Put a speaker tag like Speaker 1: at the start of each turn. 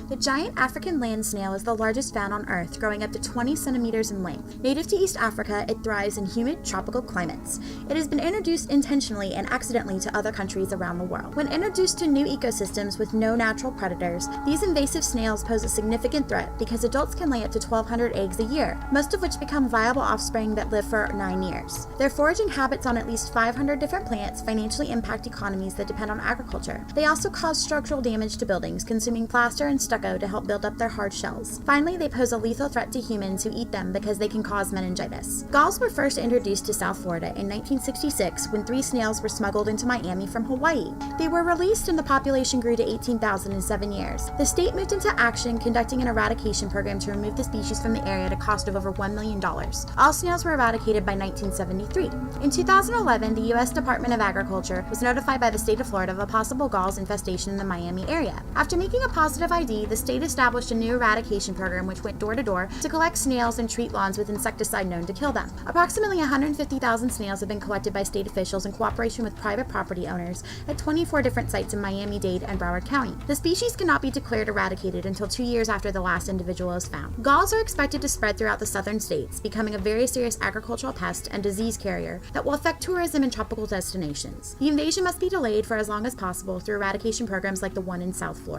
Speaker 1: The giant African land snail is the largest found on Earth, growing up to 20 centimeters in length. Native to East Africa, it thrives in humid tropical climates. It has been introduced intentionally and accidentally to other countries around the world. When introduced to new ecosystems with no natural predators, these invasive snails pose a significant threat because adults can lay up to 1,200 eggs a year, most of which become viable offspring that live for 9 years. Their foraging habits on at least 500 different plants financially impact economies that depend on agriculture. They also cause structural damage to buildings, consuming plaster and stucco to help build up their hard shells. Finally, they pose a lethal threat to humans who eat them because they can cause meningitis. Galls were first introduced to South Florida in 1966 when 3 snails were smuggled into Miami from Hawaii. They were released and the population grew to 18,000 in 7 years. The state moved into action, conducting an eradication program to remove the species from the area at a cost of over $1 million. All snails were eradicated by 1973. In 2011, the U.S. Department of Agriculture was notified by the state of Florida of a possible galls infestation in the Miami area. After making a positive ID, the state established a new eradication program which went door to door to collect snails and treat lawns with insecticide known to kill them. Approximately 150,000 snails have been collected by state officials in cooperation with private property owners at 24 different sites in Miami-Dade and Broward County. The species cannot be declared eradicated until 2 years after the last individual is found. Galls are expected to spread throughout the southern states, becoming a very serious agricultural pest and disease carrier that will affect tourism and tropical destinations. The invasion must be delayed for as long as possible through eradication programs like the one in South Florida.